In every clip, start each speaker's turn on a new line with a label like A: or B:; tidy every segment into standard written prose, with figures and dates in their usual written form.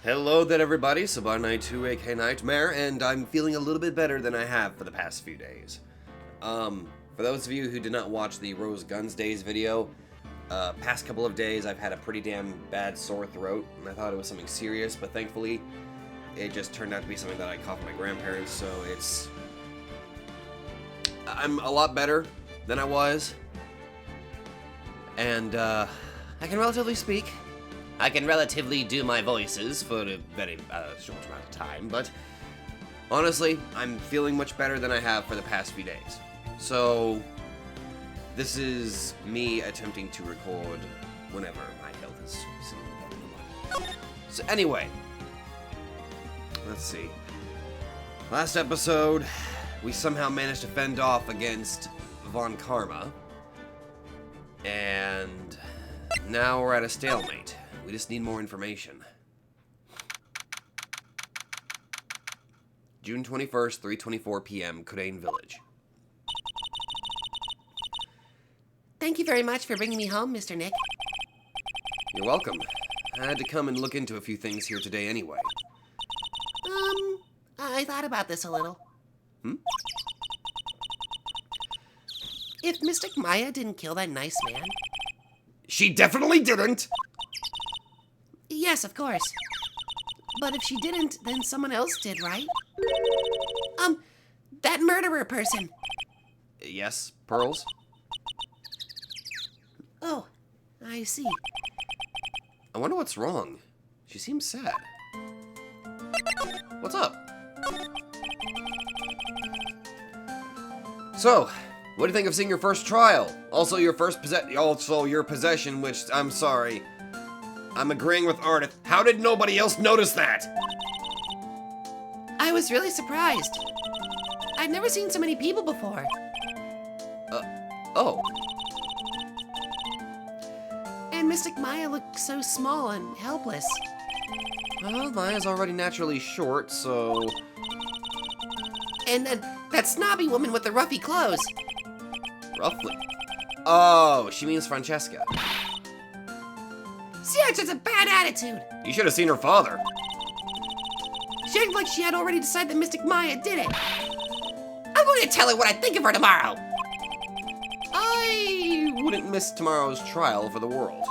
A: Hello there everybody, Sabar92 aka Nightmare, and I'm feeling a little bit better than I have for the past few days. For those of you who did not watch the Rose Guns Days video, past couple of days I've had a pretty damn bad sore throat, and I thought it was something serious, but thankfully it just turned out to be something that I caught from my grandparents, so I'm a lot better than I was, and I can relatively speak. I can relatively do my voices for a very short amount of time, but honestly, I'm feeling much better than I have for the past few days. So, this is me attempting to record whenever my health is better. So anyway, let's see. Last episode, we somehow managed to fend off against Von Karma, and now we're at a stalemate. We just need more information. June 21st, 3:24 p.m., Kurain Village.
B: Thank you very much for bringing me home, Mr. Nick.
A: You're welcome. I had to come and look into a few things here today anyway.
B: I thought about this a little. If Mystic Maya didn't kill that nice man...
A: She definitely didn't!
B: Yes, of course. But if she didn't, then someone else did, right? That murderer person.
A: Yes, Pearls?
B: Oh, I see.
A: I wonder what's wrong. She seems sad. What's up? So, what do you think of seeing your first trial? Also your possession, which, I'm sorry. I'm agreeing with Ardith. How did nobody else notice that?
B: I was really surprised. I'd never seen so many people before.
A: Oh.
B: And Mystic Maya looked so small and helpless.
A: Well, Maya's already naturally short, so...
B: And then that snobby woman with the ruffy clothes.
A: Roughly. Oh, she means Francesca.
B: She had such a bad attitude.
A: You should have seen her father.
B: She acted like she had already decided that Mystic Maya did it. I'm going to tell her what I think of her tomorrow.
A: I wouldn't miss tomorrow's trial for the world.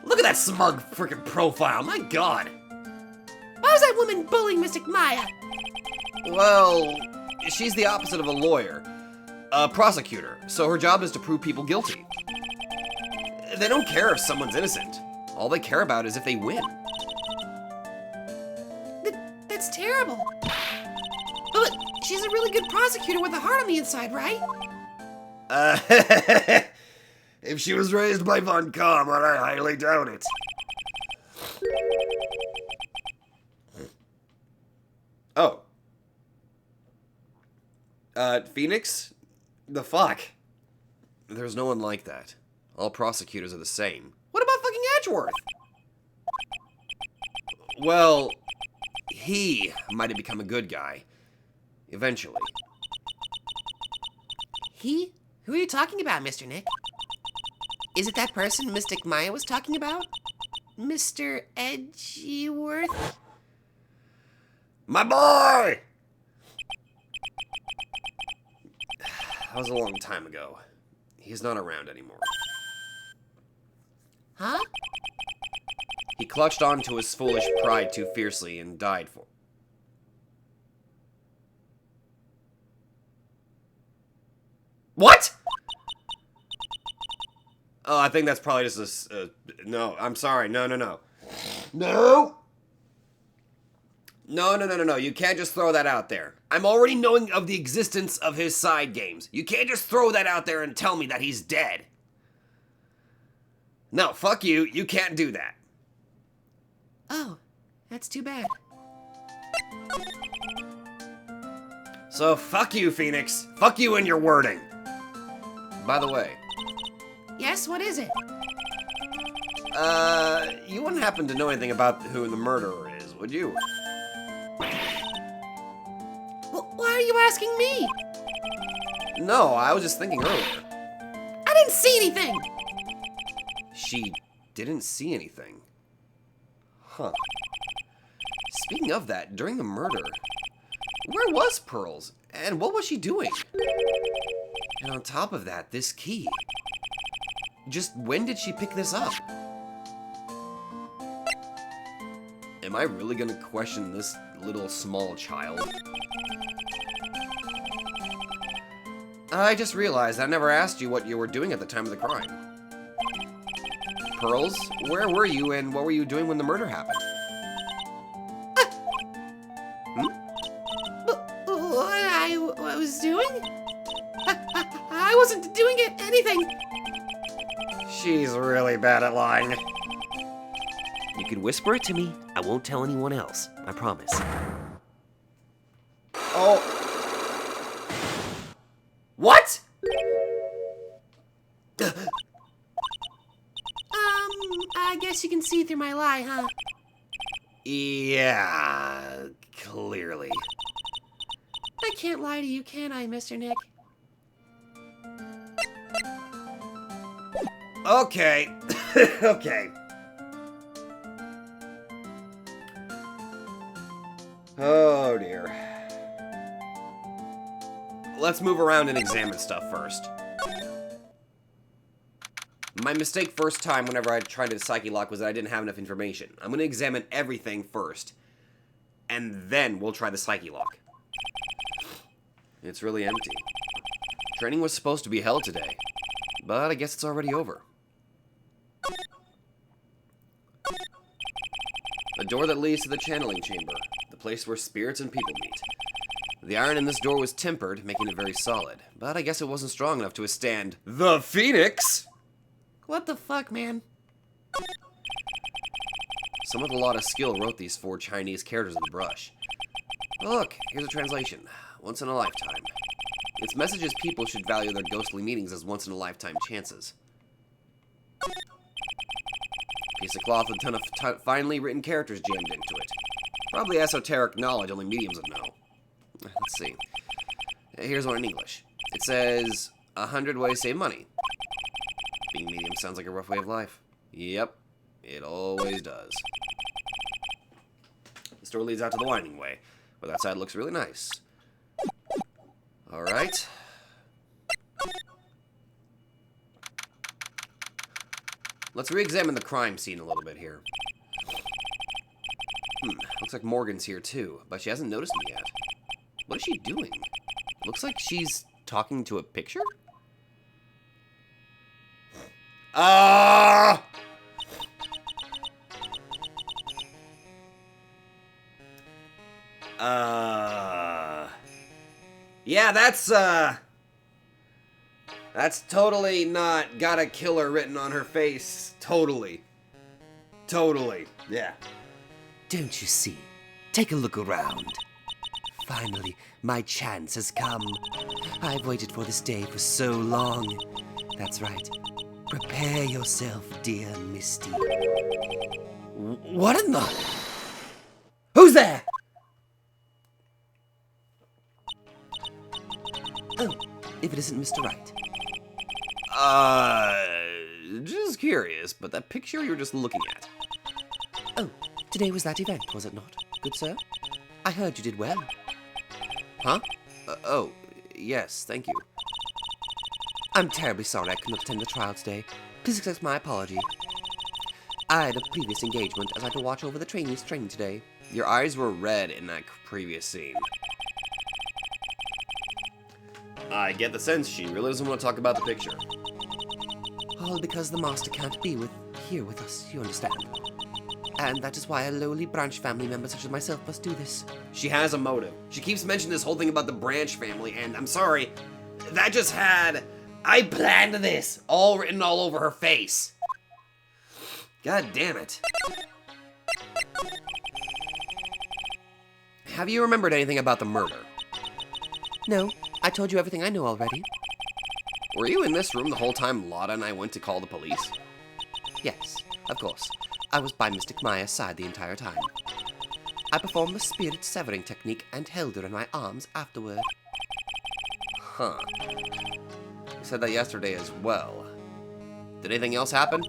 A: Look at that smug freaking profile, my god.
B: Why was that woman bullying Mystic Maya?
A: Well, she's the opposite of a lawyer. A prosecutor, so her job is to prove people guilty. They don't care if someone's innocent. All they care about is if they win.
B: That's terrible. But she's a really good prosecutor with a heart on the inside, right?
A: If she was raised by Von Karma, I highly doubt it. Oh. Phoenix? The fuck? There's no one like that. All prosecutors are the same. What about fucking Edgeworth? Well, he might have become a good guy. Eventually.
B: He? Who are you talking about, Mr. Nick? Is it that person Mystic Maya was talking about? Mr. Edgeworth?
A: My boy! That was a long time ago. He's not around anymore.
B: Huh?
A: He clutched onto his foolish pride too fiercely and died for... What?! Oh, I think that's probably just a... no, I'm sorry. No. No! No. You can't just throw that out there. I'm already knowing of the existence of his side games. You can't just throw that out there and tell me that he's dead. No, fuck you. You can't do that.
B: Oh, that's too bad.
A: So, fuck you, Phoenix. Fuck you and your wording. By the way...
B: Yes, what is it?
A: You wouldn't happen to know anything about who the murderer is, would you?
B: Well, why are you asking me?
A: No, I was just thinking earlier.
B: I didn't see anything!
A: She didn't see anything. Huh. Speaking of that, during the murder, where was Pearls? And what was she doing? And on top of that, this key. Just when did she pick this up? Am I really gonna question this little small child? I just realized I never asked you what you were doing at the time of the crime. Pearls, where were you and what were you doing when the murder happened?
B: What I was doing? I wasn't doing anything.
A: She's really bad at lying. You could whisper it to me. I won't tell anyone else. I promise. Oh. What?
B: I guess you can see through my lie, huh?
A: Yeah, clearly.
B: I can't lie to you, can I, Mr. Nick?
A: Okay. Okay. Oh dear. Let's move around and examine stuff first. My mistake first time whenever I tried to psyche lock was that I didn't have enough information. I'm going to examine everything first, and then we'll try the psyche lock. It's really empty. Training was supposed to be held today, but I guess it's already over. A door that leads to the channeling chamber, the place where spirits and people meet. The iron in this door was tempered, making it very solid, but I guess it wasn't strong enough to withstand the Phoenix!
B: What the fuck, man?
A: Someone with a lot of skill wrote these 4 Chinese characters in the brush. Oh, look, here's a translation. Once in a lifetime. Its message is people should value their ghostly meetings as once-in-a-lifetime chances. Piece of cloth with a ton of finely written characters jammed into it. Probably esoteric knowledge only mediums would know. Let's see. Here's one in English. It says, 100 ways to save money. Being medium sounds like a rough way of life. Yep, it always does. The store leads out to the winding way, but that side looks really nice. Alright. Let's re-examine the crime scene a little bit here. Looks like Morgan's here too, but she hasn't noticed me yet. What is she doing? Looks like she's talking to a picture? Yeah, that's totally not got a killer written on her face. Totally. Totally. Yeah.
B: Don't you see? Take a look around. Finally, my chance has come. I've waited for this day for so long. That's right. Prepare yourself, dear Misty.
A: What in the... Who's there?
B: Oh, if it isn't Mr. Wright.
A: Just curious, but that picture you were just looking at.
B: Oh, today was that event, was it not, good sir? I heard you did well.
A: Huh? Oh, yes, thank you.
B: I'm terribly sorry I couldn't attend the trial today. Please accept my apology. I had a previous engagement as I had to watch over the trainees training today.
A: Your eyes were red in that previous scene. I get the sense she really doesn't want to talk about the picture.
B: All because the master can't be here with us, you understand. And that is why a lowly branch family member such as myself must do this.
A: She has a motive. She keeps mentioning this whole thing about the branch family, and I'm sorry, that just had... I planned this, all written all over her face. God damn it. Have you remembered anything about the murder?
B: No, I told you everything I know already.
A: Were you in this room the whole time Lotta and I went to call the police?
B: Yes, of course. I was by Mystic Maya's side the entire time. I performed the spirit severing technique and held her in my arms afterward.
A: Huh. You said that yesterday as well. Did anything else happen?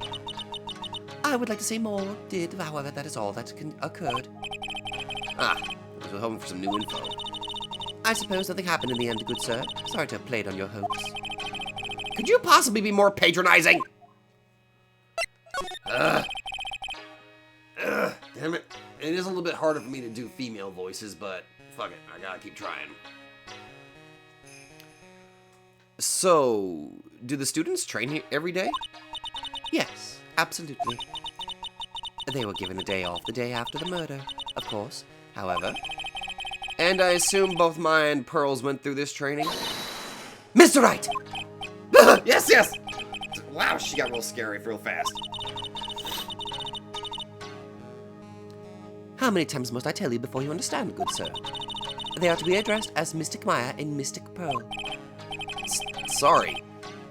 B: I would like to say more did, however, that is all that occurred.
A: Ah, I was hoping for some new info.
B: I suppose nothing happened in the end, good sir. Sorry to have played on your hopes.
A: Could you possibly be more patronizing? Damn it. It is a little bit harder for me to do female voices, but fuck it, I gotta keep trying. So, do the students train here every day?
B: Yes, absolutely. They were given a day off the day after the murder, of course, however.
A: And I assume both Maya and Pearls went through this training?
B: Mr. Wright!
A: Yes, yes! Wow, she got real scary real fast.
B: How many times must I tell you before you understand, good sir? They are to be addressed as Mystic Maya and Mystic Pearl.
A: Sorry.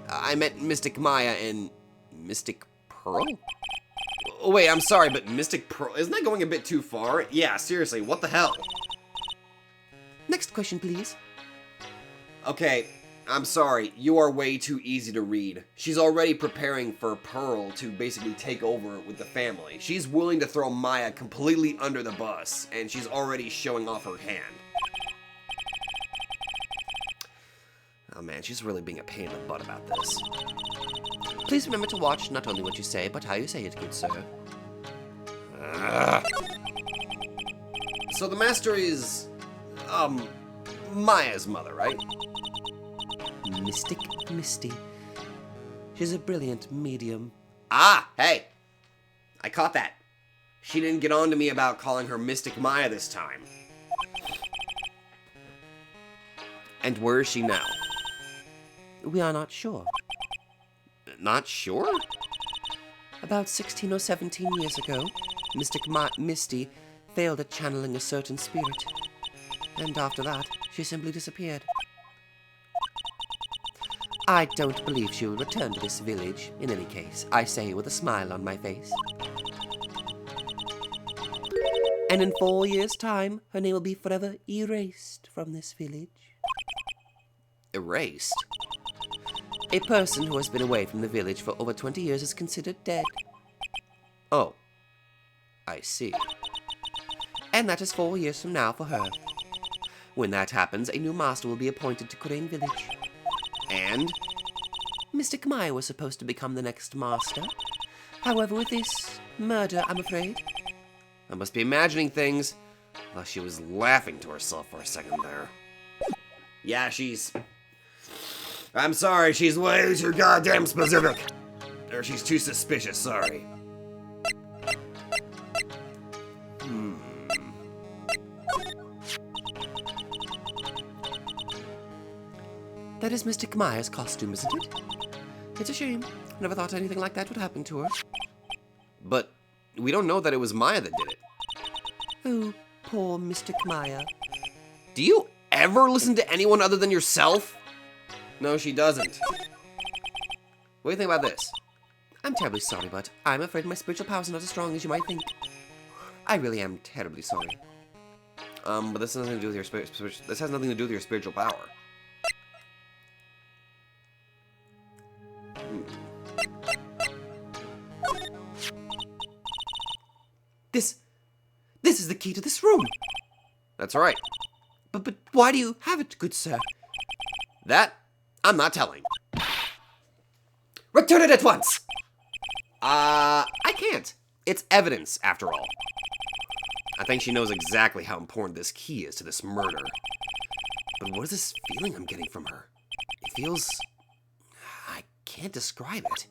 A: I meant Mystic Maya and Mystic Pearl? Oh, wait, I'm sorry, but Mystic Pearl... Isn't that going a bit too far? Yeah, seriously, what the hell?
B: Next question, please.
A: Okay, I'm sorry. You are way too easy to read. She's already preparing for Pearl to basically take over with the family. She's willing to throw Maya completely under the bus, and she's already showing off her hand. Oh man, she's really being a pain in the butt about this.
B: Please remember to watch not only what you say, but how you say it, good sir.
A: So the master is... Maya's mother, right?
B: Mystic Misty. She's a brilliant medium.
A: Ah, hey! I caught that. She didn't get on to me about calling her Mystic Maya this time. And where is she now?
B: We are not sure.
A: Not sure?
B: About 16 or 17 years ago, Misty failed at channeling a certain spirit. And after that, she simply disappeared. I don't believe she will return to this village, in any case, I say with a smile on my face. And in 4 years' time, her name will be forever erased from this village.
A: Erased?
B: A person who has been away from the village for over 20 years is considered dead.
A: Oh. I see.
B: And that is 4 years from now for her. When that happens, a new master will be appointed to Crane Village.
A: And?
B: Mystic Maya was supposed to become the next master. However, with this murder, I'm afraid.
A: I must be imagining things. Well, she was laughing to herself for a second there. Yeah, she's... I'm sorry, she's way too goddamn specific. Or she's too suspicious, sorry.
B: That is Mystic Maya's costume, isn't it? It's a shame. Never thought anything like that would happen to her.
A: But we don't know that it was Maya that did it.
B: Oh, poor Mystic Maya.
A: Do you ever listen to anyone other than yourself? No, she doesn't. What do you think about this?
B: I'm terribly sorry, but I'm afraid my spiritual powers are not as strong as you might think. I really am terribly sorry.
A: But this has nothing to do with your this has nothing to do with your spiritual power.
B: This is the key to this room.
A: That's right.
B: But why do you have it, good sir?
A: That, I'm not telling.
B: Return it at once!
A: I can't. It's evidence, after all. I think she knows exactly how important this key is to this murder. But what is this feeling I'm getting from her? It feels... I can't describe it.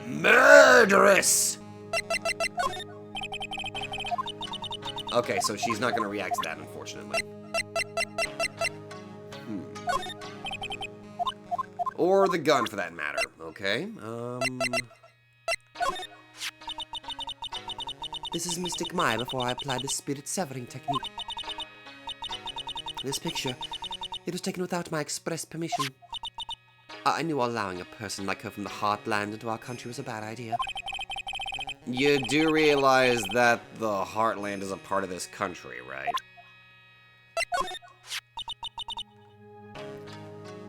A: Murderous! Okay, so she's not going to react to that, unfortunately. Or the gun, for that matter. Okay,
B: This is Mystic Maya before I applied the spirit severing technique. This picture, it was taken without my express permission. I knew allowing a person like her from the Heartland into our country was a bad idea.
A: You do realize that the Heartland is a part of this country, right?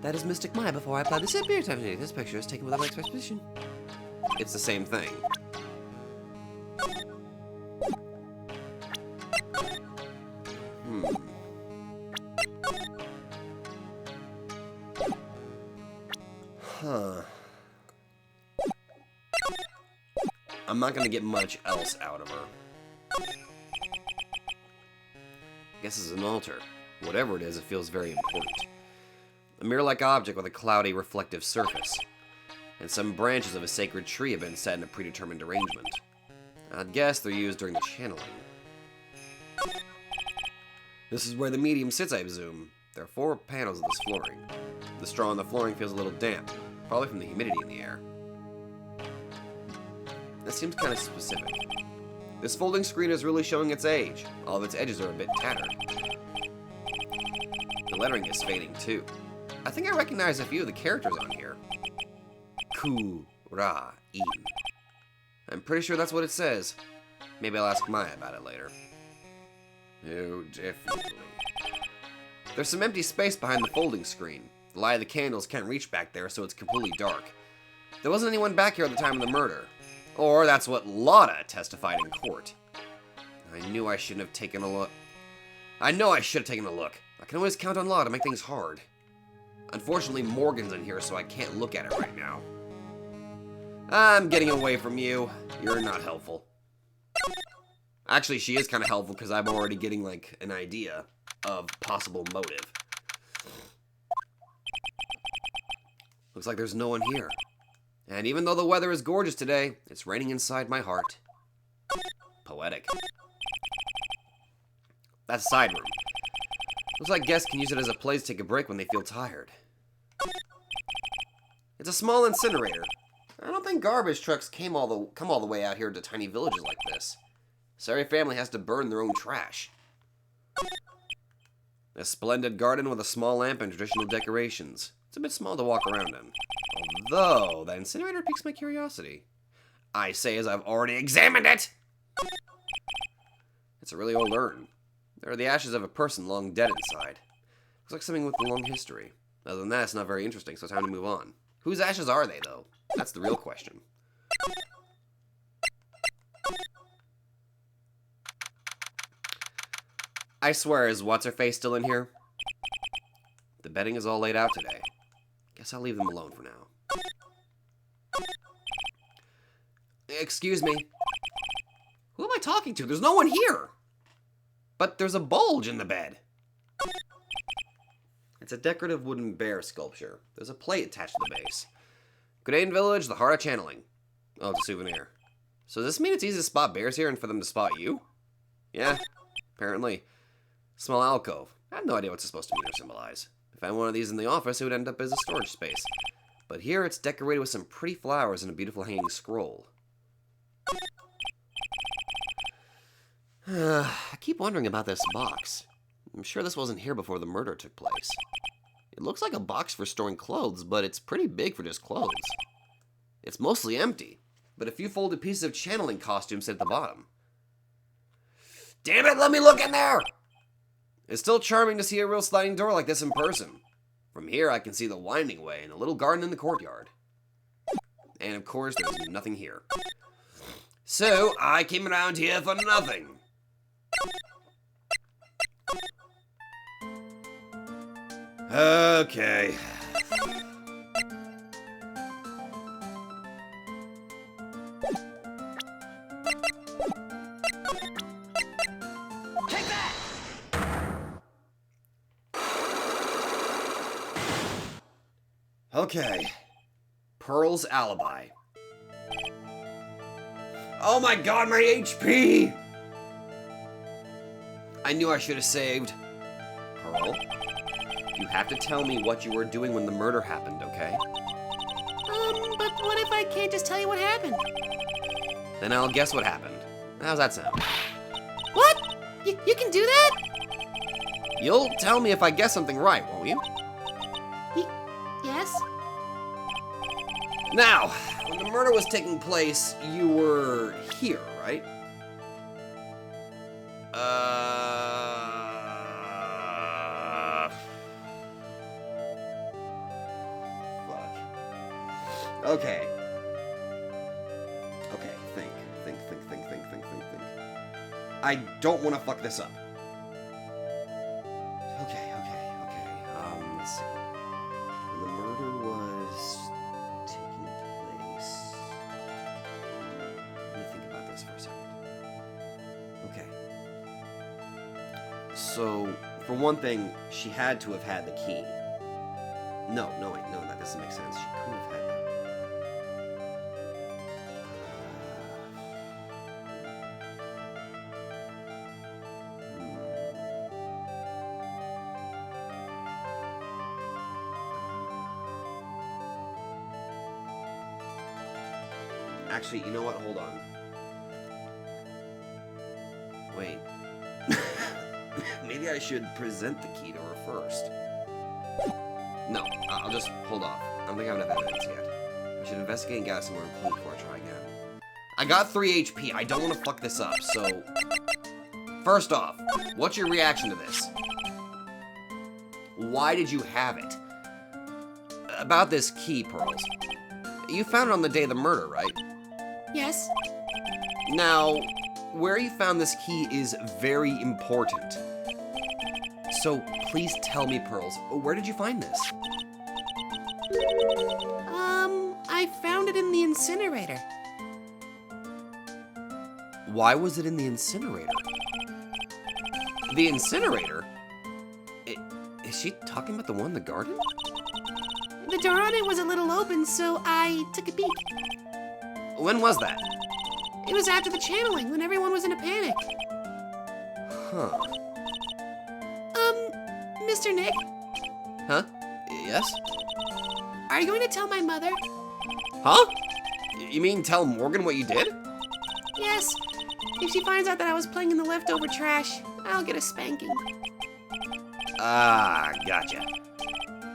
B: That is Mystic Maya before I applied the spirit technique. This picture is taken without my express permission.
A: It's the same thing. Huh. I'm not gonna get much else out of her. Guess it's an altar. Whatever it is, it feels very important. A mirror-like object with a cloudy, reflective surface. And some branches of a sacred tree have been set in a predetermined arrangement. I'd guess they're used during the channeling. This is where the medium sits, I presume. There are 4 panels of this flooring. The straw on the flooring feels a little damp, probably from the humidity in the air. That seems kind of specific. This folding screen is really showing its age. All of its edges are a bit tattered. The lettering is fading too. I think I recognize a few of the characters on here. Ku-ra-in. I'm pretty sure that's what it says. Maybe I'll ask Maya about it later. Oh, definitely. There's some empty space behind the folding screen. The light of the candles can't reach back there, so it's completely dark. There wasn't anyone back here at the time of the murder. Or that's what Lotta testified in court. I knew I shouldn't have taken a look. I know I should have taken a look. I can always count on Lotta to make things hard. Unfortunately, Morgan's in here, so I can't look at it right now. I'm getting away from you. You're not helpful. Actually, she is kind of helpful because I'm already getting, like, an idea of possible motive. Looks like there's no one here. And even though the weather is gorgeous today, it's raining inside my heart. Poetic. That's a side room. Looks like guests can use it as a place to take a break when they feel tired. It's a small incinerator. I don't think garbage trucks come all the way out here to tiny villages like this. So every family has to burn their own trash. A splendid garden with a small lamp and traditional decorations. It's a bit small to walk around in. Although, that incinerator piques my curiosity. I say as I've already examined it! It's a really old urn. There are the ashes of a person long dead inside. Looks like something with a long history. Other than that, it's not very interesting, so time to move on. Whose ashes are they, though? That's the real question. I swear, is What's-Her-Face still in here? The bedding is all laid out today. Guess I'll leave them alone for now. Excuse me. Who am I talking to? There's no one here! But there's a bulge in the bed. It's a decorative wooden bear sculpture. There's a plate attached to the base. Grenade Village, the heart of channeling. Oh, it's a souvenir. So does this mean it's easy to spot bears here and for them to spot you? Yeah, apparently. Small alcove. I have no idea what it's supposed to mean or symbolize. If I had one of these in the office, it would end up as a storage space. But here it's decorated with some pretty flowers and a beautiful hanging scroll. I keep wondering about this box. I'm sure this wasn't here before the murder took place. It looks like a box for storing clothes, but it's pretty big for just clothes. It's mostly empty, but a few folded pieces of channeling costumes sit at the bottom. Damn it, let me look in there! It's still charming to see a real sliding door like this in person. From here, I can see the winding way and a little garden in the courtyard. And of course, there's nothing here. So, I came around here for nothing. Okay. Take that! Okay. Pearl's alibi. Oh my god, my HP! I knew I should have saved. Pearl? You have to tell me what you were doing when the murder happened, okay?
B: But what if I can't just tell you what happened?
A: Then I'll guess what happened. How's that sound?
B: What? You can do that?
A: You'll tell me if I guess something right, won't you?
B: Yes?
A: Now, when the murder was taking place, you were here, right? Fuck. Okay. Okay, think. I don't want to fuck this up. Okay. Let's see. The murder was So, for one thing, she had to have had the key. No, wait, no, that doesn't make sense. She could have had the... Actually, you know what? Hold on. Wait. Maybe I should present the key to her first. No, I'll just hold off. I don't think I have enough evidence yet. I should investigate and gather some more clues before I try again. I got 3 HP. I don't want to fuck this up, so... First off, what's your reaction to this? Why did you have it? About this key, Pearls. You found it on the day of the murder, right?
C: Yes.
A: Now, where you found this key is very important. So, please tell me, Pearls, where did you find this?
C: I found it in the incinerator.
A: Why was it in the incinerator? The incinerator? Is she talking about the one in the garden?
C: The door on it was a little open, so I took a peek.
A: When was that?
C: It was after the channeling, when everyone was in a panic.
A: Huh.
C: Mr. Nick,
A: Huh? Yes?
C: are you going to tell my mother?
A: Huh? You mean tell Morgan what you did?
C: Yes. If she finds out that I was playing in the leftover trash, I'll get a spanking.
A: Ah, gotcha.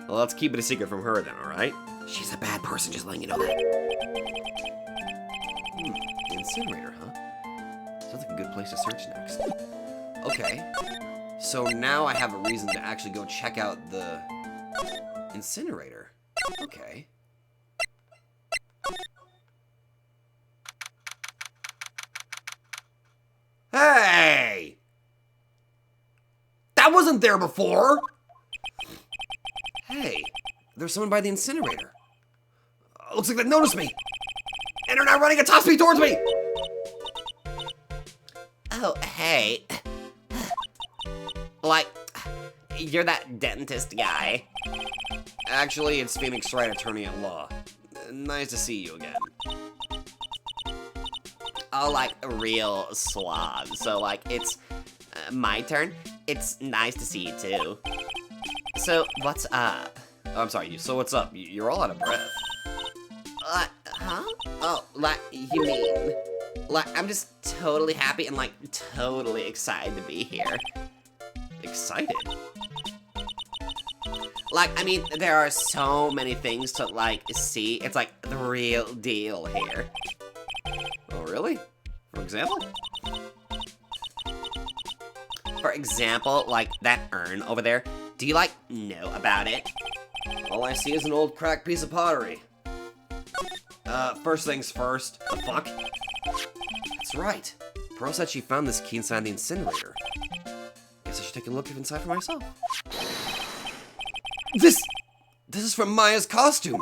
A: Well, let's keep it a secret from her then, alright? She's a bad person, just letting you know that. The incinerator, huh? Sounds like a good place to search next. Okay. So now I have a reason to actually go check out the incinerator. Okay. Hey! That wasn't there before! Hey, there's someone by the incinerator. Looks like they noticed me. And they're now running at top speed towards me!
B: Oh, hey. Like, you're that dentist guy.
A: Actually, it's Phoenix Wright, attorney at law. Nice to see you again.
B: Oh, like, real suave. So, like, it's my turn. It's nice to see you, too. So, what's up?
A: Oh, I'm sorry, so what's up? You're all out of breath.
B: Huh? Oh, like, you mean... Like, I'm just totally happy and, like, totally excited to be here.
A: Excited?
B: Like, I mean, there are so many things to, like, see. It's, like, the real deal here.
A: Oh, really? For example?
B: For example, like, that urn over there. Do you, like, know about it?
A: All I see is an old cracked piece of pottery. First things first. The fuck? That's right. Pearl said she found this key inside the incinerator. Guess I should take a look inside for myself. This is from Maya's costume.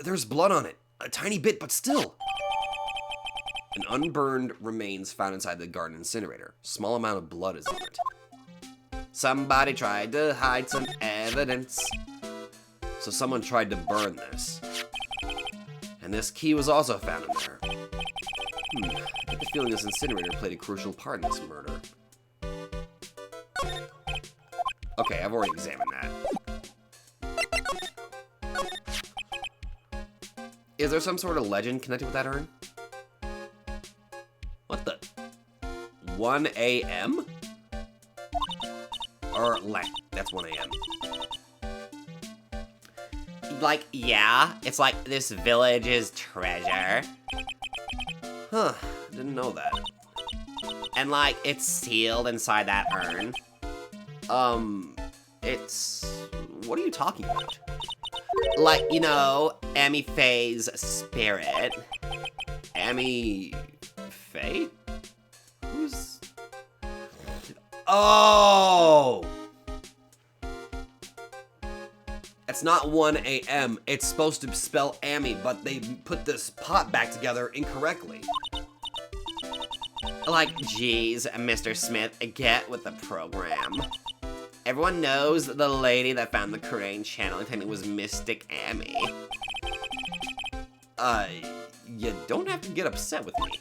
A: There's blood on it. A tiny bit, but still. An unburned remains found inside the garden incinerator. Small amount of blood is on it. Somebody tried to hide some evidence. So someone tried to burn this. And this key was also found in there. I get the feeling this incinerator played a crucial part in this murder. Okay, I've already examined that. Is there some sort of legend connected with that urn? What the? 1 a.m.? Or, that's 1 a.m.
B: Like, yeah, it's like this village's treasure.
A: Huh, didn't know that.
B: And, like, it's sealed inside that urn.
A: What are you talking about?
B: Like, you know, Amy Faye's spirit.
A: Amy... Faye? Who's... Oh! It's not 1 a.m. It's supposed to spell Amy, but they put this pot back together incorrectly. Like, geez, Mr. Smith, get with the program. Everyone knows the lady that found the Korean channel and it was Mystic Amy. You don't have to get upset with me.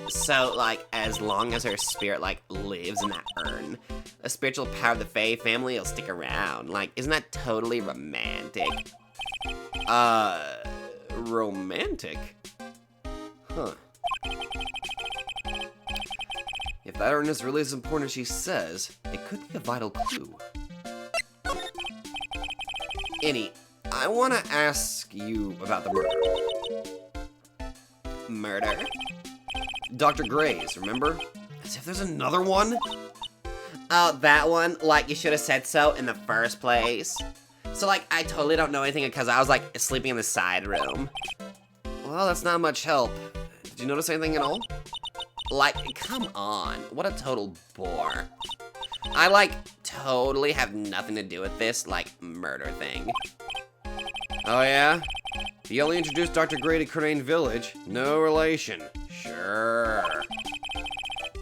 A: So, like, as long as her spirit, like, lives in that urn, the spiritual power of the Fae family will stick around. Like, isn't that totally romantic? Romantic? Huh. If that urn is really as important as she says, it could be a vital clue. Annie, I want to ask you about the murder. Murder? Dr. Gray's, remember? As if there's another one? Oh, that one? Like, you should have said so in the first place. So, like, I totally don't know anything because I was, like, sleeping in the side room. Well, that's not much help. Did you notice anything at all? Like, come on. What a total bore. I, like, totally have nothing to do with this, like, murder thing. Oh, yeah? You only introduced Dr. Gray to Crane Village. No relation. Sure.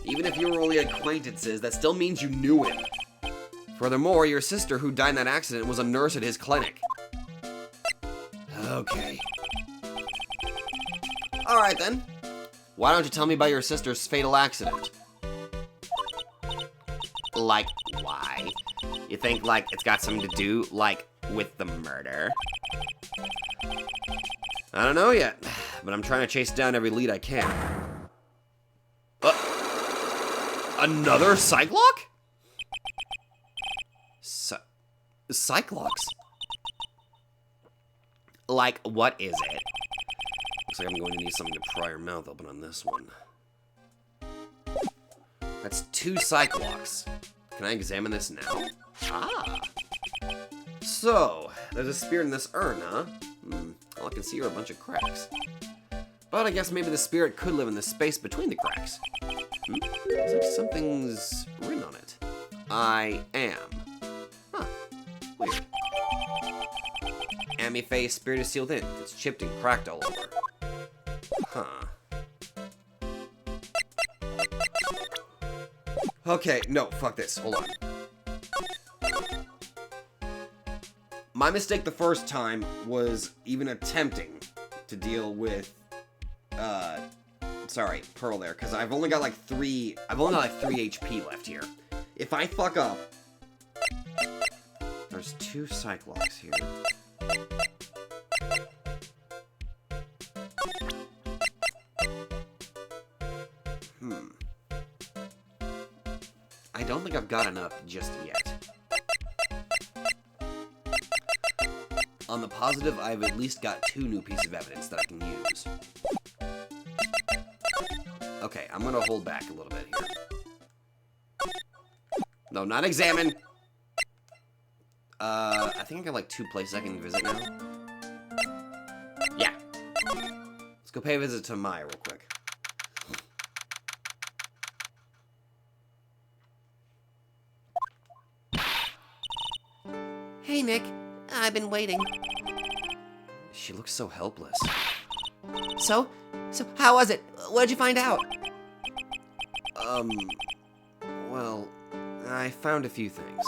A: Even if you were only acquaintances, that still means you knew him. Furthermore, your sister who died in that accident was a nurse at his clinic. Okay. Alright then. Why don't you tell me about your sister's fatal accident? Like, why? You think, like, it's got something to do, like, with the murder? I don't know yet, but I'm trying to chase down every lead I can. Another Cyclock? Cyclops? Like, what is it? Looks like I'm going to need something to pry your mouth open on this one. That's 2 Cyclops. Can I examine this now? Ah. So, there's a spirit in this urn, huh? All I can see are a bunch of cracks. But I guess maybe the spirit could live in the space between the cracks. Looks like something's written on it. I am. Huh. Weird. Amy Faye's spirit is sealed in. It's chipped and cracked all over. Huh. Okay, no, fuck this. Hold on. My mistake the first time was even attempting to deal with, sorry, Pearl there, because I've only got like 3 HP left here. If I fuck up, there's 2 Cyclops here. I don't think I've got enough just yet. On the positive, I've at least got 2 new pieces of evidence that I can use. Okay, I'm gonna hold back a little bit here. No, not examine! I think I got like 2 places I can visit now. Yeah. Let's go pay a visit to Maya real quick.
C: Hey, Nick. I've been waiting.
A: She looks so helpless.
C: So how was it? What did you find out?
A: Well, I found a few things.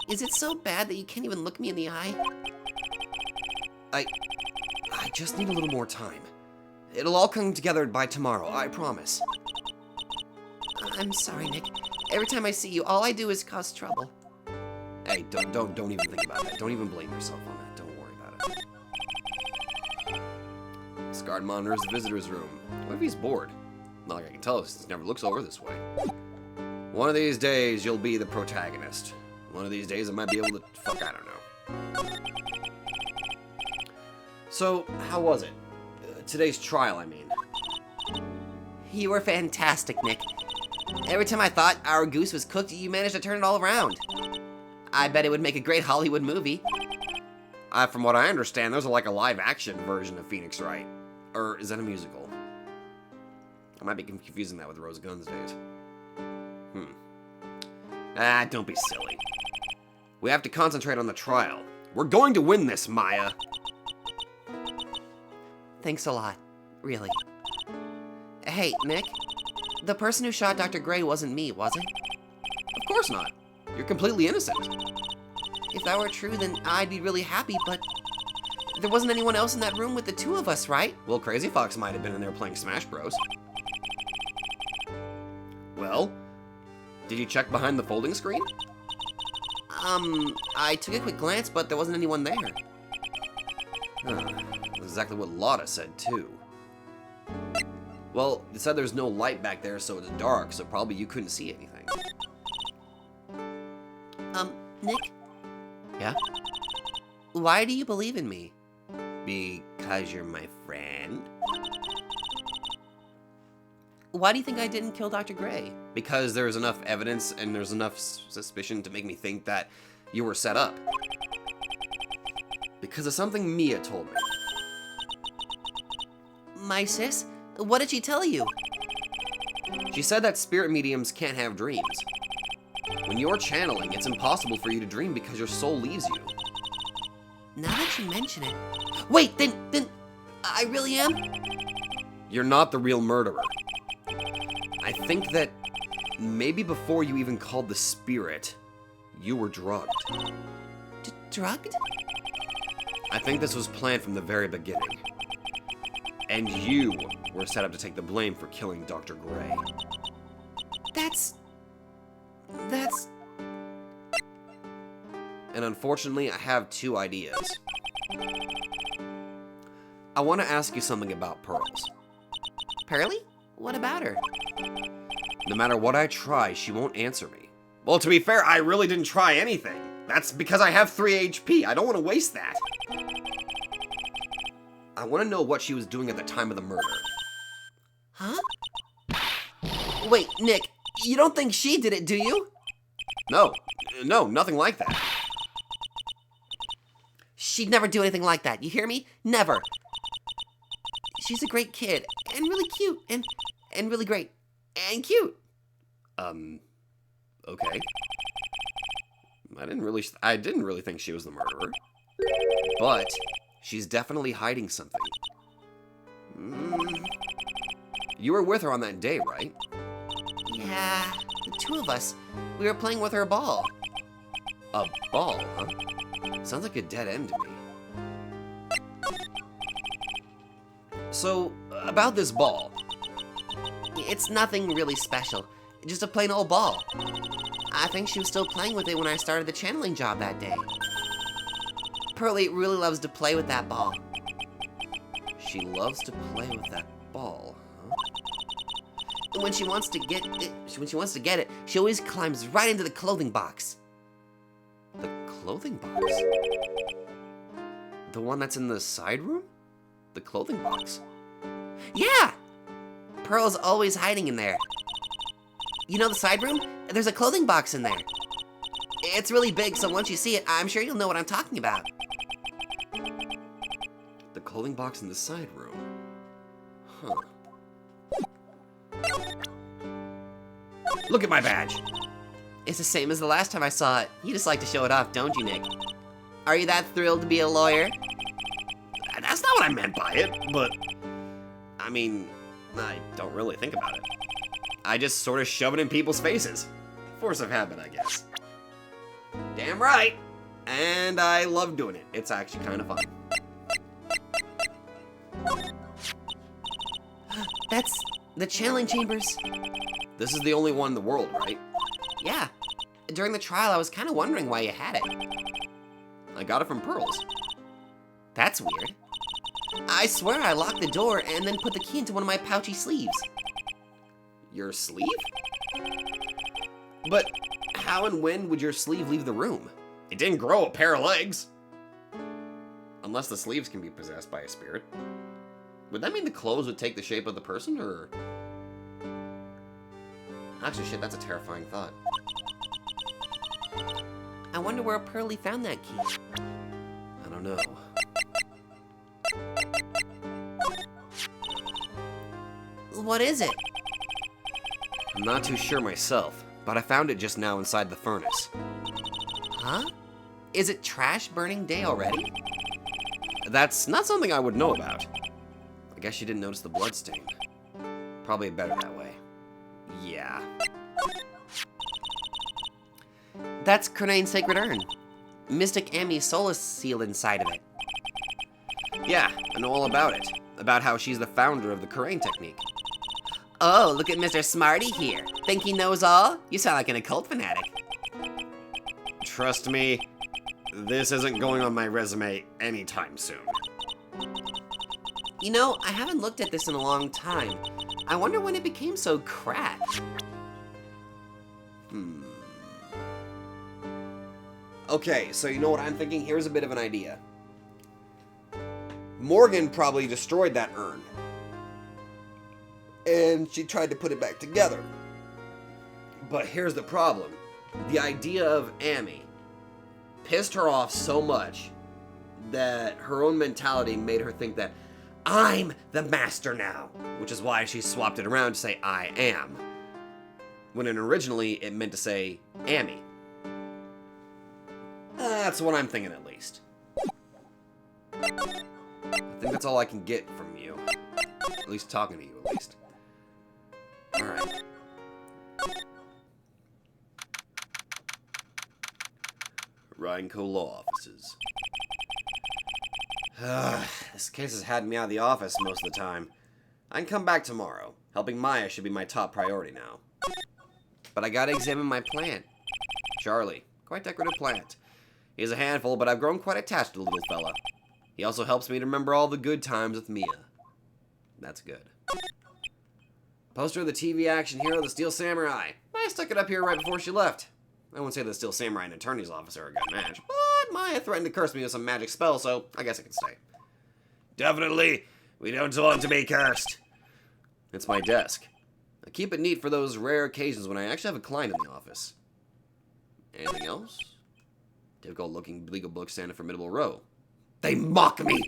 C: Is it so bad that you can't even look me in the eye?
A: I just need a little more time. It'll all come together by tomorrow, I promise.
C: I'm sorry, Nick. Every time I see you, all I do is cause trouble.
A: Hey, don't even think about that. Don't even blame yourself on that. Don't worry about it. This guard monitors the visitor's room. What if he's bored? Not like I can tell since he never looks over this way. One of these days, you'll be the protagonist. One of these days, I might be able to... Fuck, I don't know. So, how was it? Today's trial, I mean.
C: You were fantastic, Nick. Every time I thought our goose was cooked, you managed to turn it all around. I bet it would make a great Hollywood movie.
A: From what I understand, there's like a live-action version of Phoenix Wright. Or is that a musical? I might be confusing that with Rose Gunn's days. Don't be silly. We have to concentrate on the trial. We're going to win this, Maya.
C: Thanks a lot. Really. Hey, Nick. The person who shot Dr. Gray wasn't me, was it?
A: Of course not. You're completely innocent.
C: If that were true, then I'd be really happy, but there wasn't anyone else in that room with the two of us, right?
A: Well, Crazy Fox might have been in there playing Smash Bros. Well, did you check behind the folding screen?
C: I took a quick glance, but there wasn't anyone there.
A: That's exactly what Lotta said, too. Well, it said there's no light back there, so it's dark, so probably you couldn't see anything.
C: Nick,
A: Yeah?
C: why do you believe in me?
A: Because you're my friend?
C: Why do you think I didn't kill Dr. Gray?
A: Because there's enough evidence and there's enough suspicion to make me think that you were set up. Because of something Mia told me.
C: My sis? What did she tell you?
A: She said that spirit mediums can't have dreams. When you're channeling, it's impossible for you to dream because your soul leaves you.
C: Now that you mention it. Wait, then I really am?
A: You're not the real murderer. I think that maybe before you even called the spirit, you were drugged.
C: Drugged?
A: I think this was planned from the very beginning. And you were set up to take the blame for killing Dr. Gray.
C: That's...
A: And unfortunately, I have two ideas. I want to ask you something about Pearls.
C: Pearly? What about her?
A: No matter what I try, she won't answer me. Well, to be fair, I really didn't try anything. That's because I have 3 HP. I don't want to waste that. I want to know what she was doing at the time of the murder.
C: Huh? Wait, Nick, you don't think she did it, do you?
A: No, nothing like that.
C: She'd never do anything like that, you hear me? Never. She's a great kid, and really cute, and really great, and cute.
A: Okay. I didn't really think she was the murderer. But she's definitely hiding something. You were with her on that day, right?
C: Yeah, the two of us. We were playing with her ball.
A: A ball, huh? Sounds like a dead end to me. So, about this ball.
C: It's nothing really special. Just a plain old ball. I think she was still playing with it when I started the channeling job that day. Pearly really loves to play with that ball.
A: She loves to play with that ball, huh?
C: And when she wants to get it, she always climbs right into the clothing box.
A: The clothing box? The one that's in the side room? The clothing box?
C: Yeah! Pearl's always hiding in there. You know the side room? There's a clothing box in there. It's really big, so once you see it, I'm sure you'll know what I'm talking about.
A: The clothing box in the side room? Huh. Look at my badge!
C: It's the same as the last time I saw it. You just like to show it off, don't you, Nick? Are you that thrilled to be a lawyer?
A: That's not what I meant by it, but... I mean, I don't really think about it. I just sort of shove it in people's faces. Force of habit, I guess. Damn right! And I love doing it. It's actually kind of fun.
C: That's the channeling chambers.
A: This is the only one in the world, right?
C: Yeah. During the trial, I was kind of wondering why you had it.
A: I got it from Pearls.
C: That's weird. I swear I locked the door and then put the key into one of my pouchy sleeves.
A: Your sleeve? But how and when would your sleeve leave the room? It didn't grow a pair of legs. Unless the sleeves can be possessed by a spirit. Would that mean the clothes would take the shape of the person, or... Actually, shit, that's a terrifying thought.
C: I wonder where Pearly found that key.
A: I don't know.
C: What is it?
A: I'm not too sure myself, but I found it just now inside the furnace.
C: Huh? Is it trash burning day already?
A: That's not something I would know about. I guess you didn't notice the bloodstain. Probably better that way. Yeah.
C: That's Cronane's sacred urn. Mystic Amy's soul is sealed inside of it.
A: Yeah, I know all about it. About how she's the founder of the Korane technique.
C: Oh, look at Mr. Smarty here. Think he knows all? You sound like an occult fanatic.
A: Trust me, this isn't going on my resume anytime soon.
C: You know, I haven't looked at this in a long time. I wonder when it became so cracked.
A: Okay, so you know what I'm thinking? Here's a bit of an idea. Morgan probably destroyed that urn. And she tried to put it back together. But here's the problem. The idea of Amy pissed her off so much that her own mentality made her think that I'm the master now, which is why she swapped it around to say I am, when originally it meant to say Amy. That's what I'm thinking, at least. I think that's all I can get from you. At least talking to you, at least. Alright. Rhinco Law Offices. This case has had me out of the office most of the time. I can come back tomorrow. Helping Maya should be my top priority now. But I gotta examine my plant. Charlie. Quite decorative plant. He's a handful, but I've grown quite attached to the little fella. He also helps me to remember all the good times with Mia. That's good. Poster of the TV action hero, the Steel Samurai. I stuck it up here right before she left. I wouldn't say the Steel Samurai and Attorney's Office are a good match, but Maya threatened to curse me with some magic spell, so I guess I can stay. Definitely, we don't want to be cursed. It's my desk. I keep it neat for those rare occasions when I actually have a client in the office. Anything else? Difficult looking legal books stand in a formidable row. They mock me!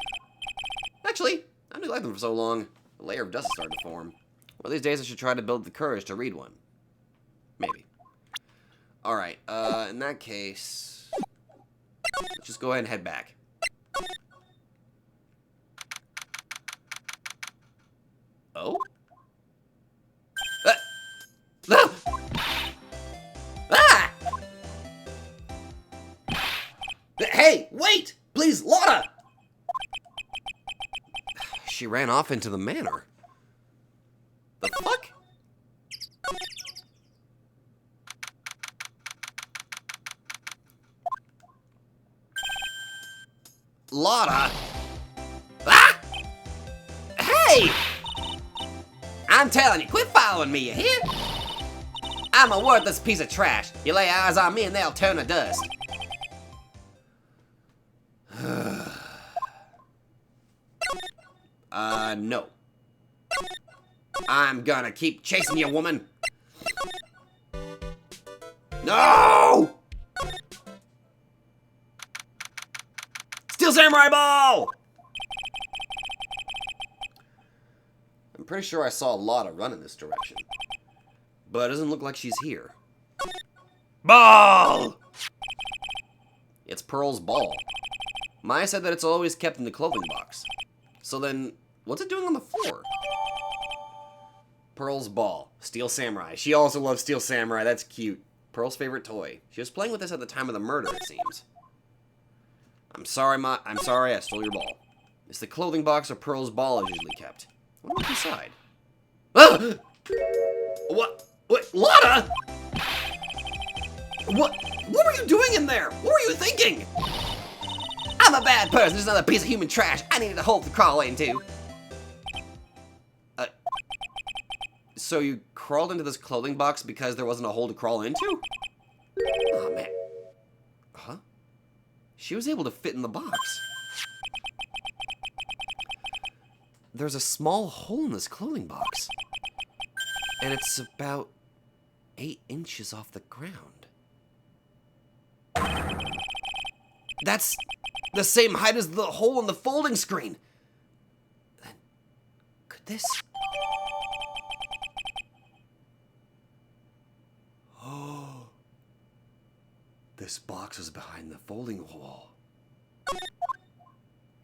A: Actually, I've neglected them for so long, a layer of dust has started to form. One of these days I should try to build the courage to read one. Maybe. Alright, in that case, let's just go ahead and head back. Oh? Ah! Ah! Hey, wait! Please, Lotta! She ran off into the manor. The fuck? Lotta? Ah! Hey! I'm telling you, quit following me, you hear? I'm a worthless piece of trash. You lay eyes on me and they'll turn to dust. No. I'm gonna keep chasing you, woman. No! Steel Samurai Ball! I'm pretty sure I saw Lotta run in this direction. But it doesn't look like she's here. Ball! It's Pearl's ball. Maya said that it's always kept in the clothing box. So then, what's it doing on the floor? Pearl's ball. Steel Samurai. She also loves Steel Samurai. That's cute. Pearl's favorite toy. She was playing with this at the time of the murder, it seems. I'm sorry I stole your ball. It's the clothing box where Pearl's ball is usually kept. What what's inside? Ah! What? Lotta? What were you doing in there? What were you thinking? I'm a bad person. There's another piece of human trash I needed a hole to crawl into. So you crawled into this clothing box because there wasn't a hole to crawl into? Oh, man. Huh? She was able to fit in the box. There's a small hole in this clothing box. And it's about 8 inches off the ground. That's the same height as the hole in the folding screen. Then, could this... Oh. This box is behind the folding wall.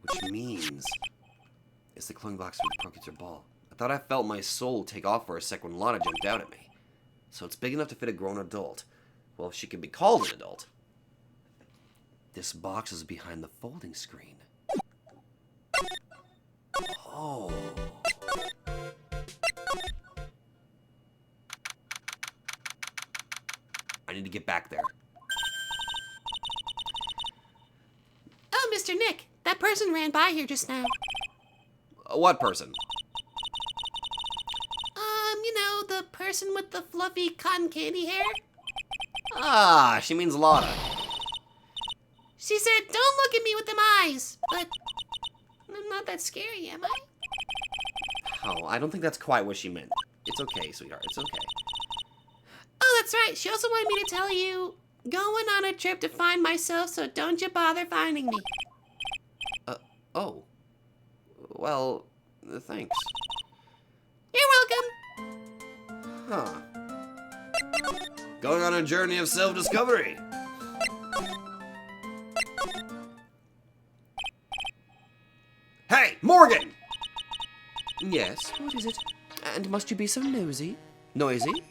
A: Which means it's the clothing box where you broke your ball. I thought I felt my soul take off for a sec when Lana jumped out at me. So it's big enough to fit a grown adult. Well, if she can be called an adult. This box is behind the folding screen. Oh. I need to get back there.
C: Oh, Mr. Nick, that person ran by here just now.
A: What person?
C: You know, the person with the fluffy cotton candy hair?
A: Ah, she means Lana.
C: She said, don't look at me with them eyes, but I'm not that scary, am I?
A: Oh, I don't think that's quite what she meant. It's okay, sweetheart, it's okay.
C: Oh, that's right. She also wanted me to tell you, going on a trip to find myself, so don't you bother finding me.
A: Oh. Well, thanks.
C: You're welcome.
A: Huh. Going on a journey of self-discovery. Hey, Morgan!
B: Yes, what is it? And must you be so nosy? Noisy?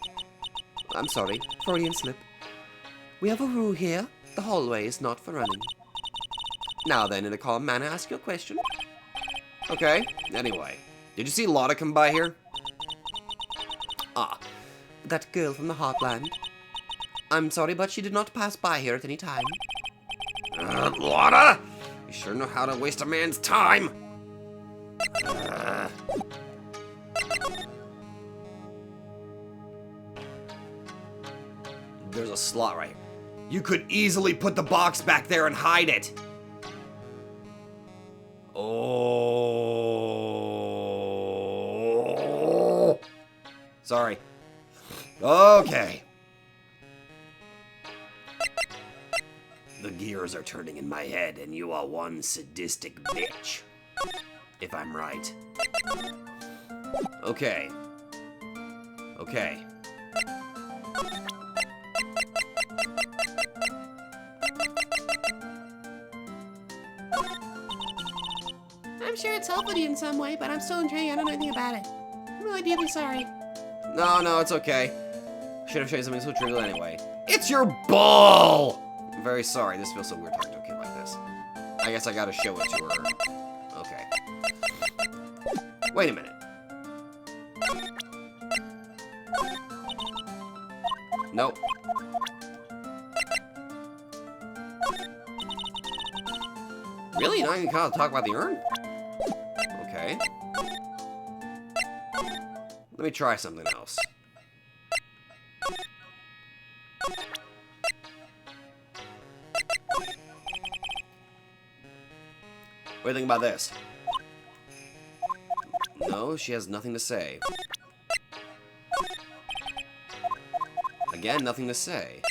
B: I'm sorry, Freudian slip. We have a rule here. The hallway is not for running. Now then, in a calm manner, ask your question.
A: Okay, anyway. Did you see Lotta come by here?
B: Ah, that girl from the Heartland. I'm sorry, but she did not pass by here at any time.
A: Lotta? You sure know how to waste a man's time. There's a slot right here. You could easily put the box back there and hide it. Oh. Sorry. Okay. The gears are turning in my head, and you are one sadistic bitch. If I'm right. Okay. Okay.
C: I'm sure it's helpful to you in some way, but I'm still in training. I don't know anything about it. I'm really deeply sorry.
A: No, it's okay. Should have shown you something so trivial anyway. It's your ball! I'm very sorry. This feels so weird talking to a kid like this. I guess I gotta show it to her. Okay. Wait a minute. Nope. Really? You're not gonna kind of talk about the urn? Okay. Let me try something else. What do you think about this? No, she has nothing to say. Again, nothing to say.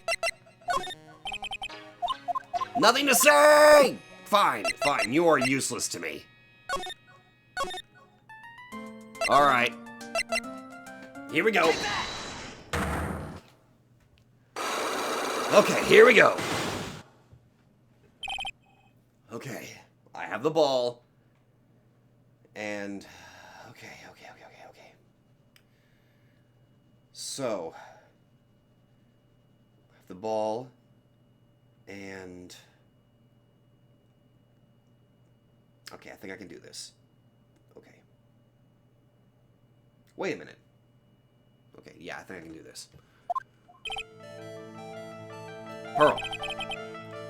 A: Nothing to say! Fine, fine, you are useless to me. Alright. Here we go. Okay, here we go. Okay, I have the ball. And... Okay. So... I have the ball. And... Okay, I think I can do this. Okay. Wait a minute. Okay, yeah, I think I can do this. Pearl,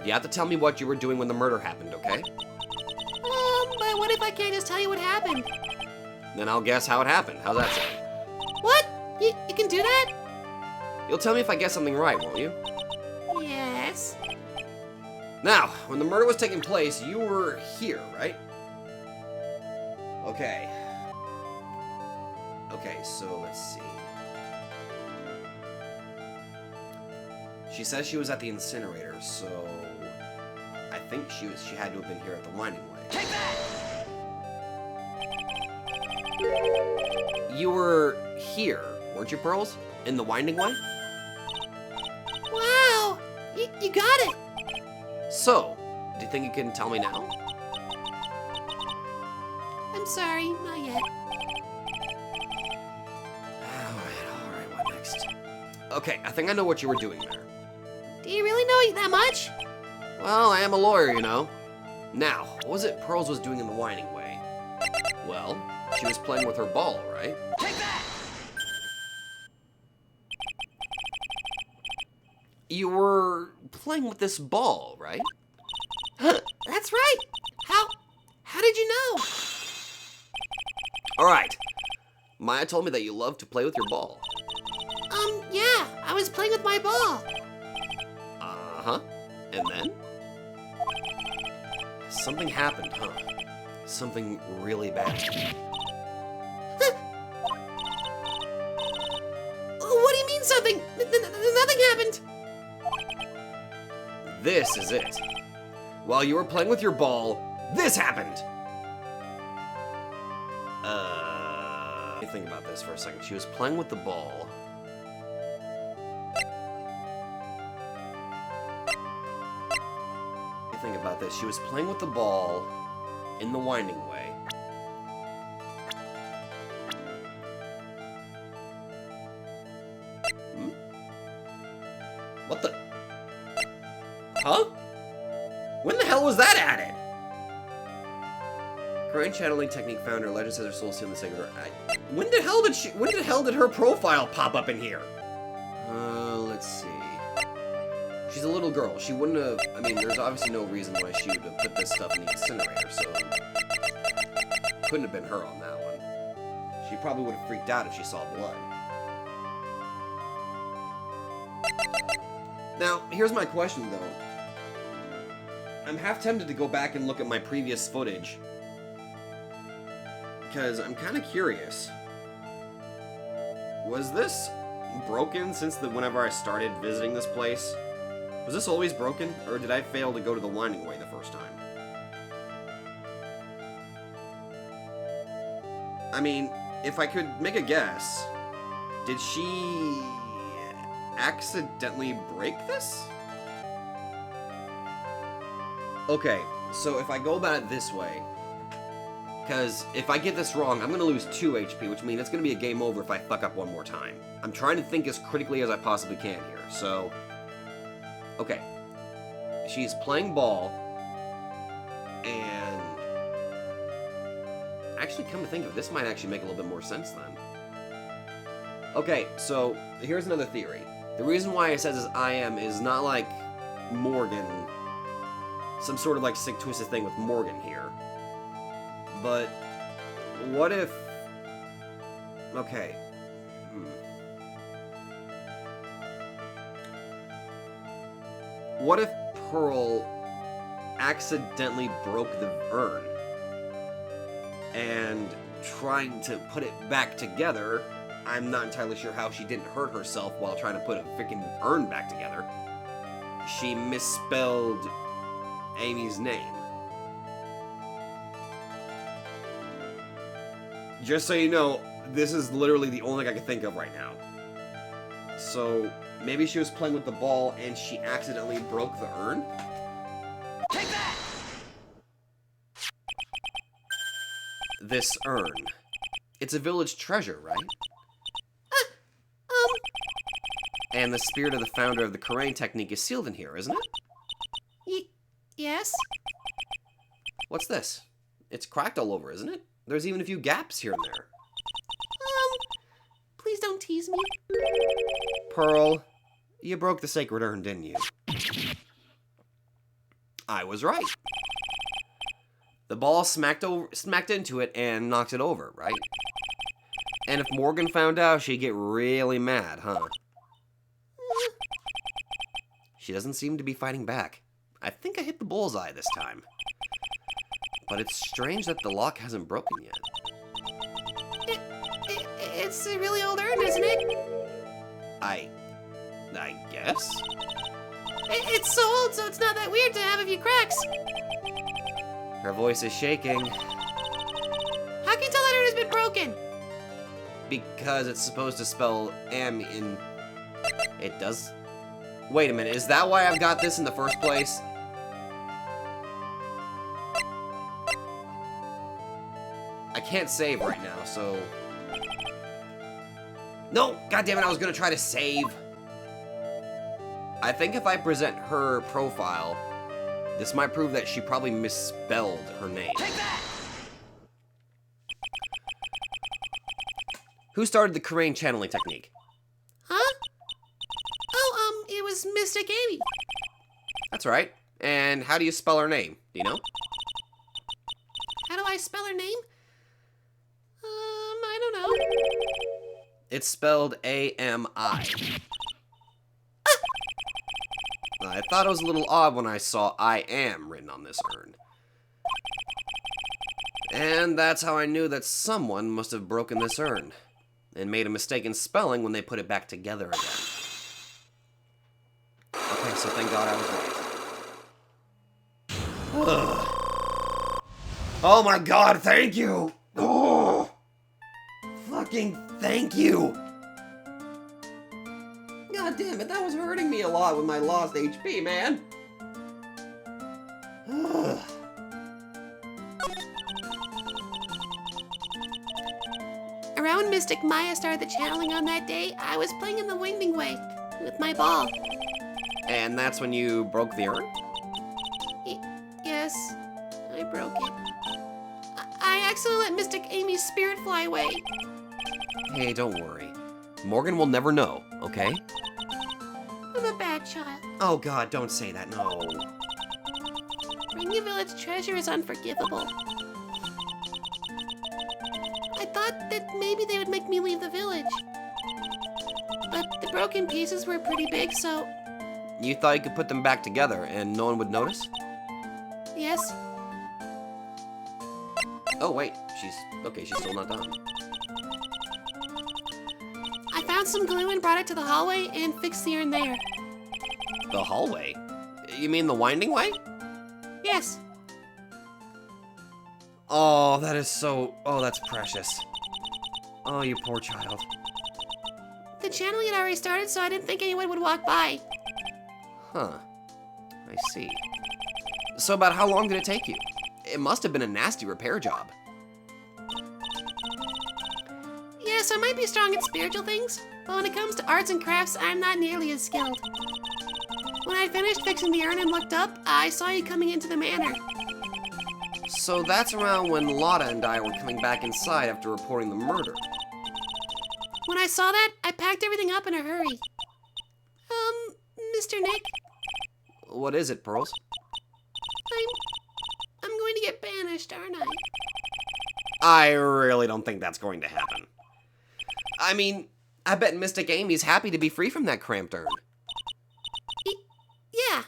A: you have to tell me what you were doing when the murder happened, okay?
C: But what if I can't just tell you what happened?
A: Then I'll guess how it happened. How's that sound?
C: What? You can do that?
A: You'll tell me if I guess something right, won't you?
C: Yes.
A: Now, when the murder was taking place, you were here, right? Okay. Okay, so let's see. She says she was at the incinerator, so I think she had to have been here at the winding way. Take that! You were here, weren't you, Pearls? In the winding way?
C: Wow! You got it!
A: So, do you think you can tell me now?
C: I'm sorry, not yet.
A: Okay, I think I know what you were doing there.
C: Do you really know that much?
A: Well, I am a lawyer, you know. Now, what was it Pearls was doing in the whining way? Well, she was playing with her ball, right?
B: Take that!
A: You were playing with this ball, right?
C: That's right. How did you know?
A: All right. Maya told me that you love to play with your ball.
C: Yeah, I was playing with my ball.
A: Uh-huh. And then? Something happened, huh? Something really bad.
C: What do you mean something? Nothing happened.
A: This is it. While you were playing with your ball, this happened! Let me think about this for a second. She was playing with the ball. Let me think about this. She was playing with the ball in the winding way. What the? Huh? When the hell was that added? Korean channeling technique founder, legend says her soul sealed in the sacred. When the hell did her profile pop up in here? Let's see. She's a little girl. She wouldn't have. I mean, there's obviously no reason why she would have put this stuff in the incinerator, so couldn't have been her on that one. She probably would have freaked out if she saw blood. Now, here's my question, though. I'm half tempted to go back and look at my previous footage, because I'm kind of curious. Was this broken since whenever I started visiting this place? Was this always broken, or did I fail to go to the winding way the first time? I mean, if I could make a guess, did she accidentally break this? Okay, so if I go about it this way, because if I get this wrong, I'm going to lose 2 HP, which means it's going to be a game over if I fuck up one more time. I'm trying to think as critically as I possibly can here, so... Okay. She's playing ball, and... Actually, come to think of it, this might actually make a little bit more sense then. Okay, so here's another theory. The reason why it says is I am is not like Morgan, some sort of like sick twisted thing with Morgan here. But what if... Okay. What if Pearl accidentally broke the urn? And trying to put it back together, I'm not entirely sure how she didn't hurt herself while trying to put a freaking urn back together. She misspelled Amy's name. Just so you know, this is literally the only thing I can think of right now. So, maybe she was playing with the ball and she accidentally broke the urn?
B: Take that!
A: This urn. It's a village treasure, right? And the spirit of the founder of the Kororo technique is sealed in here, isn't it?
C: Yes?
A: What's this? It's cracked all over, isn't it? There's even a few gaps here and there.
C: Please don't tease me.
A: Pearl, you broke the sacred urn, didn't you? I was right. The ball smacked into it and knocked it over, right? And if Morgan found out, she'd get really mad, huh? She doesn't seem to be fighting back. I think I hit the bullseye this time. But it's strange that the lock hasn't broken yet.
C: It's a really old urn, isn't it?
A: I guess?
C: It's so old, so it's not that weird to have a few cracks.
A: Her voice is shaking.
C: How can you tell that urn has been broken?
A: Because it's supposed to spell M in... It does? Wait a minute, is that why I've got this in the first place? I can't save right now, so... No! God damn it, I was gonna try to save. I think if I present her profile, this might prove that she probably misspelled her name. Take that! Who started the Korean channeling technique?
C: Huh? Oh, it was Mystic Amy.
A: That's right. And how do you spell her name? Do you know?
C: How do I spell her name? I don't know.
A: It's spelled A-M-I. I thought it was a little odd when I saw I am written on this urn. And that's how I knew that someone must have broken this urn and made a mistake in spelling when they put it back together again. Okay, so thank God I was right. Ugh. Oh my God, thank you! Oh, fucking thank you! God damn it, that was hurting me a lot with my lost HP, man. Ugh.
C: Around when Mystic Maya started the channeling on that day, I was playing in the winding way with my ball.
A: And that's when you broke the urn?
C: Yes, I broke it. I accidentally let Mystic Amy's spirit fly away.
A: Hey, don't worry. Morgan will never know, okay?
C: I'm a bad child.
A: Oh God, don't say that, no.
C: Bringing a village treasure is unforgivable. I thought that maybe they would make me leave the village. But the broken pieces were pretty big, so...
A: You thought you could put them back together and no one would notice?
C: Yes.
A: Oh wait, she's still not done.
C: I found some glue and brought it to the hallway and fixed the urn there.
A: The hallway? You mean the winding way?
C: Yes.
A: Oh, that is so... Oh, that's precious. Oh, you poor child.
C: The channeling had already started, so I didn't think anyone would walk by.
A: Huh. I see. So about how long did it take you? It must have been a nasty repair job.
C: Yes, I might be strong at spiritual things, but when it comes to arts and crafts, I'm not nearly as skilled. When I finished fixing the urn and looked up, I saw you coming into the manor.
A: So that's around when Lotta and I were coming back inside after reporting the murder.
C: When I saw that, I packed everything up in a hurry. Mr. Nick,
A: What is it, Pearls?
C: I'm going to get banished, aren't I?
A: I really don't think that's going to happen. I mean, I bet Mystic Amy's happy to be free from that cramped urn.
C: Yeah,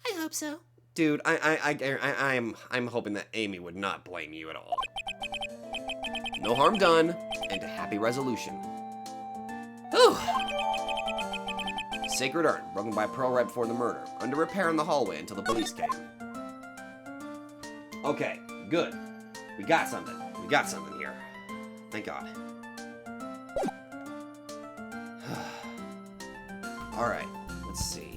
C: I hope so.
A: Dude, I'm hoping that Amy would not blame you at all. No harm done, and a happy resolution. Whew. Sacred urn, broken by Pearl right before the murder, under repair in the hallway until the police came. Okay, good. We got something. We got something here. Thank God. Alright, let's see.